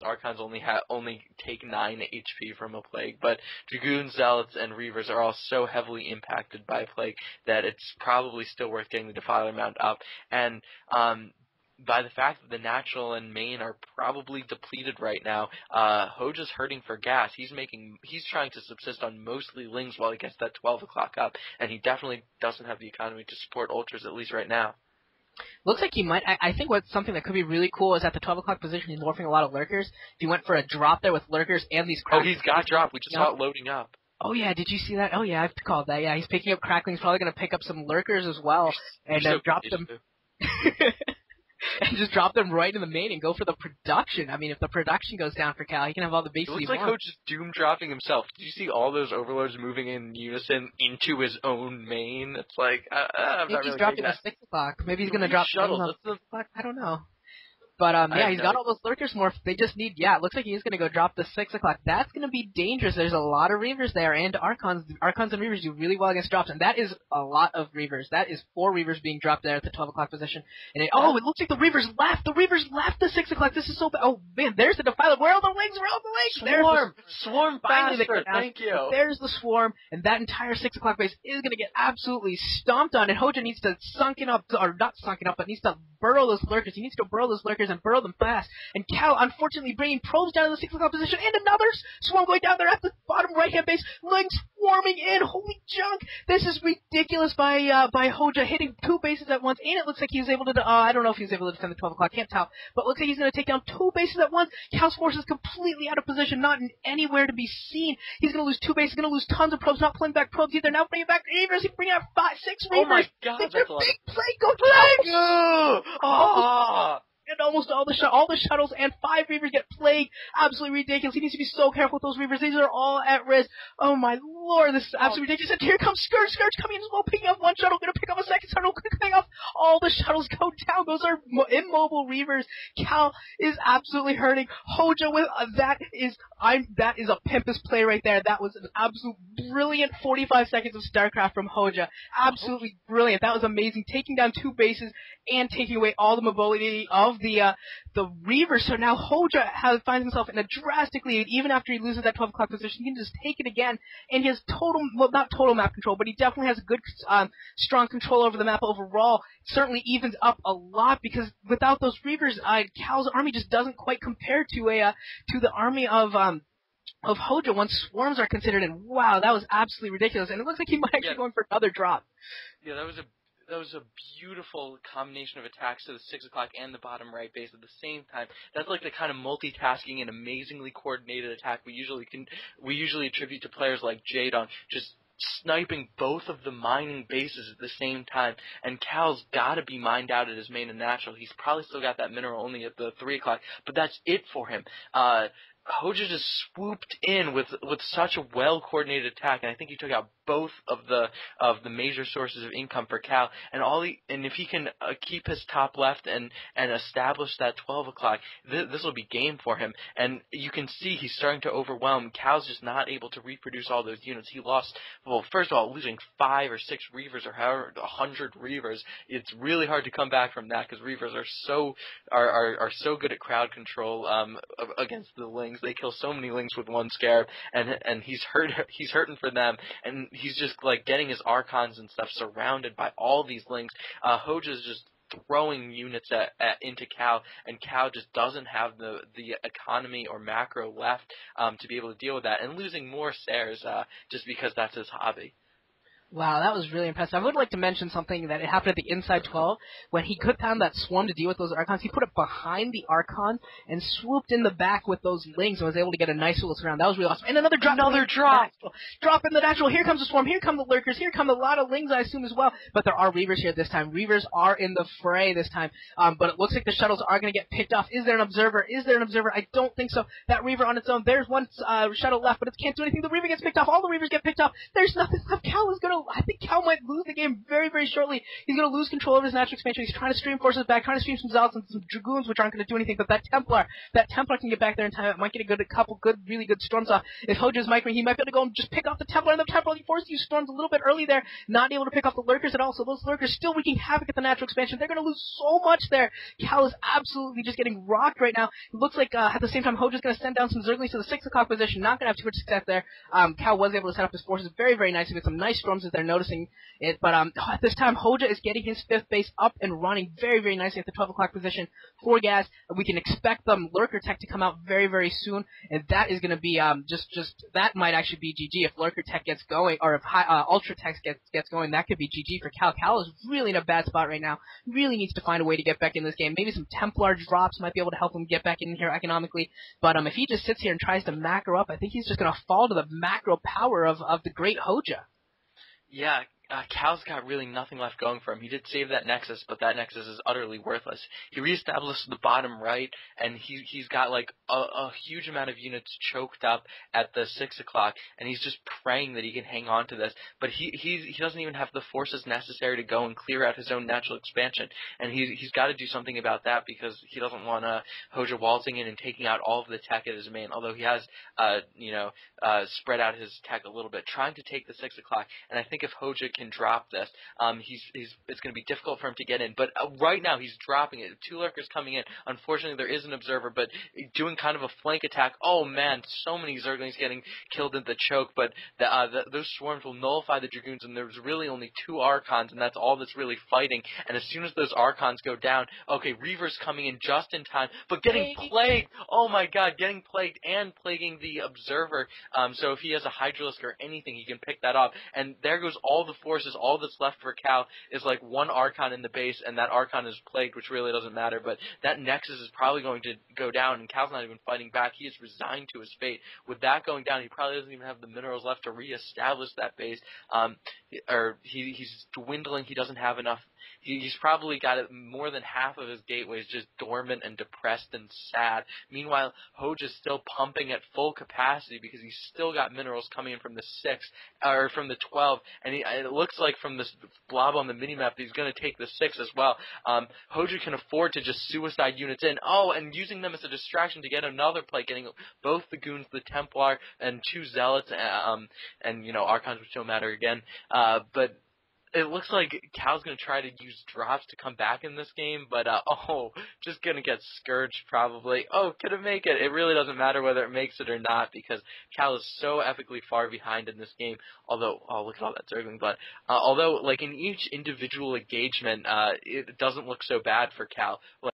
Archons only take 9 HP from a Plague, but Dragoons, Zealots, and Reavers are all so heavily impacted by Plague that it's probably still worth getting the Defiler mount up. And by the fact that the natural and main are probably depleted right now, Hoejja's hurting for gas. He's trying to subsist on mostly Lings while he gets that 12 o'clock up, and he definitely doesn't have the economy to support Ultras, at least right now. Looks like he might. I think what's something that could be really cool is at the 12 o'clock position, he's morphing a lot of Lurkers. If he went for a drop there with Lurkers and these Oh, he's got drop. We just saw it loading up. Oh, yeah, did you see that? Oh, yeah, I've called that. Yeah, he's picking up Crackling. He's probably going to pick up some Lurkers as well and drop them. And just drop them right in the main and go for the production. I mean, if the production goes down for Cal, he can have all the bases he wants. It looks like Hoejja's doom dropping himself. Did you see all those Overlords moving in unison into his own main? It's like, I'm maybe not he's really dropping at 6 o'clock. Maybe he's going to drop shuttles. at 6 o'clock. I don't know. But, yeah, he's got all those Lurkers morphed. They just need, it looks like he's going to go drop the 6 o'clock. That's going to be dangerous. There's a lot of Reavers there, and Archons and Reavers do really well against drops, and that is a lot of Reavers. That is 4 Reavers being dropped there at the 12 o'clock position. And it looks like the Reavers left. The Reavers left the 6 o'clock. This is so bad. Oh, man, there's the Defiler. Where are the Lings? Where are the Lings? Swarm faster. Thank you. There's the Swarm, and that entire 6 o'clock base is going to get absolutely stomped on, and Hoejja needs to needs to burrow those Lurkers. He needs to burrow those Lurkers and burrow them fast. And Cal, unfortunately, bringing probes down to the 6 o'clock position, and another Swarm going down there at the bottom right-hand base. Lings swarming in. Holy junk! This is ridiculous by Hoejja, hitting 2 bases at once, and it looks like he was able to, I don't know if he was able to defend the 12 o'clock, can't tell, but it looks like he's going to take down 2 bases at once. Cal's force is completely out of position, not anywhere to be seen. He's going to lose 2 bases, going to lose tons of probes, not pulling back probes either. Now bringing back Reavers, he's bringing out 6 Reavers. Oh my god, that's a big play, go Plague! And almost all the shuttles and 5 Reavers get plagued. Absolutely ridiculous. He needs to be so careful with those Reavers. These are all at risk. Oh my lord, this is absolutely ridiculous. And here comes Scourge. Scourge coming in as well, picking up 1 shuttle, gonna pick up a 2nd shuttle, picking up all the shuttles go down. Those are immobile Reavers. Cal is absolutely hurting. Hoejja with that is a pimpus play right there. That was an absolute brilliant 45 seconds of StarCraft from Hoejja. Absolutely brilliant. That was amazing. Taking down 2 bases and taking away all the mobility of the Reavers. So now Hoejja finds himself in a drastic lead. Even after he loses that 12 o'clock position, he can just take it again, and he has not total map control, but he definitely has a good, strong control over the map overall. It certainly evens up a lot, because without those Reavers, Cal's army just doesn't quite compare to the army of Hoejja once swarms are considered. And wow, that was absolutely ridiculous. And it looks like he might actually go in for another drop. Yeah, that was a beautiful combination of attacks to the 6 o'clock and the bottom right base at the same time. That's like the kind of multitasking and amazingly coordinated attack we usually attribute to players like Jadon, just sniping both of the mining bases at the same time. And Cal's got to be mined out at his main and natural. He's probably still got that mineral only at the 3 o'clock, but that's it for him. Hoejja just swooped in with such a well-coordinated attack, and I think he took out both of the major sources of income for Cal, and if he can keep his top left and establish that 12 o'clock, this will be game for him. And you can see he's starting to overwhelm. Cal's just not able to reproduce all those units. He lost, well, first of all, losing 5 or 6 Reavers or however 100 Reavers. It's really hard to come back from that, because Reavers are so good at crowd control against the Lings. They kill so many Lings with 1 Scarab, and he's hurting for them, and he's just like getting his Archons and stuff surrounded by all these Lings. Hoejja's just throwing units into Cal, and Cal just doesn't have the economy or macro left to be able to deal with that, and losing more Stairs just because that's his hobby. Wow, that was really impressive. I would like to mention something that happened at the inside 12. When he put down that swarm to deal with those Archons, he put it behind the Archon and swooped in the back with those Lings and was able to get a nice little surround. That was really awesome. And another drop. Drop in the natural. Here comes the swarm. Here come the Lurkers. Here come a lot of Lings, I assume, as well. But there are Reavers here this time. Reavers are in the fray this time. But it looks like the shuttles are going to get picked off. Is there an observer? I don't think so. That Reaver on its own. There's 1 shuttle left, but it can't do anything. The Reaver gets picked off. All the Reavers get picked off. There's nothing left. Cal is going to I think Cal might lose the game very, very shortly. He's gonna lose control of his natural expansion. He's trying to stream forces back, trying to stream some Zealots and some Dragoons, which aren't gonna do anything, but that Templar can get back there in time. It might get a couple really good storms off. If Hoejja's microing, he might be able to go and just pick off the Templar, and the Templar only forced to use storms a little bit early there, not able to pick off the Lurkers at all, so those Lurkers still wreaking havoc at the natural expansion. They're gonna lose so much there. Cal is absolutely just getting rocked right now. It looks like at the same time Hoejja's gonna send down some Zerglings to the 6 o'clock position, not gonna have too much success there. Cal was able to set up his forces very, very nicely with some nice storms as they're noticing it, but at this time Hoejja is getting his 5th base up and running very, very nicely at the 12 o'clock position for gas. We can expect the Lurker Tech to come out very, very soon, and that is going to be that might actually be GG if Lurker Tech gets going, or if Ultra Tech gets going. That could be GG for Cal. Cal is really in a bad spot right now. Really needs to find a way to get back in this game. Maybe some Templar drops might be able to help him get back in here economically. But if he just sits here and tries to macro up, I think he's just going to fall to the macro power of the great Hoejja. Yeah, Cal's got really nothing left going for him. He did save that Nexus, but that Nexus is utterly worthless. He reestablished the bottom right, and he's got like a huge amount of units choked up at the 6 o'clock, and he's just praying that he can hang on to this. But he doesn't even have the forces necessary to go and clear out his own natural expansion, and he's got to do something about that because he doesn't want Hoejja waltzing in and taking out all of the tech at his main. Although he has spread out his tech a little bit, trying to take the 6 o'clock. And I think if Hoejja can drop this, it's going to be difficult for him to get in. But right now he's dropping it. 2 Lurkers coming in. Unfortunately, there is an observer, but doing kind of a flank attack. Oh man, so many Zerglings getting killed in the choke. But those swarms will nullify the Dragoons, and there's really only 2 Archons, and that's all that's really fighting. And as soon as those Archons go down, okay, Reaver's coming in just in time, but getting plagued. Oh my God, getting plagued and plaguing the observer. So if he has a Hydralisk or anything, he can pick that off. And there goes all the forces. All that's left for Cal is like 1 Archon in the base, and that Archon is plagued, which really doesn't matter. But that Nexus is probably going to go down, and Cal's not even fighting back. He is resigned to his fate. With that going down, he probably doesn't even have the minerals left to reestablish that base. He's dwindling. He doesn't have enough. He's probably got more than half of his gateways just dormant and depressed and sad. Meanwhile, Hoejja's still pumping at full capacity because he's still got minerals coming in from the 6 or from the 12, and it looks like from this blob on the minimap that he's going to take the 6 as well. Hoejja can afford to just suicide units in. Oh, and using them as a distraction to get another play, getting both the Goons, the Templar, and 2 Zealots, and Archons, which don't matter again. But it looks like Cal's going to try to use drops to come back in this game, but, just going to get scourged probably. Oh, could it make it? It really doesn't matter whether it makes it or not because Cal is so epically far behind in this game, although, look at all that Zergling blood. Although, like, in each individual engagement, it doesn't look so bad for Cal.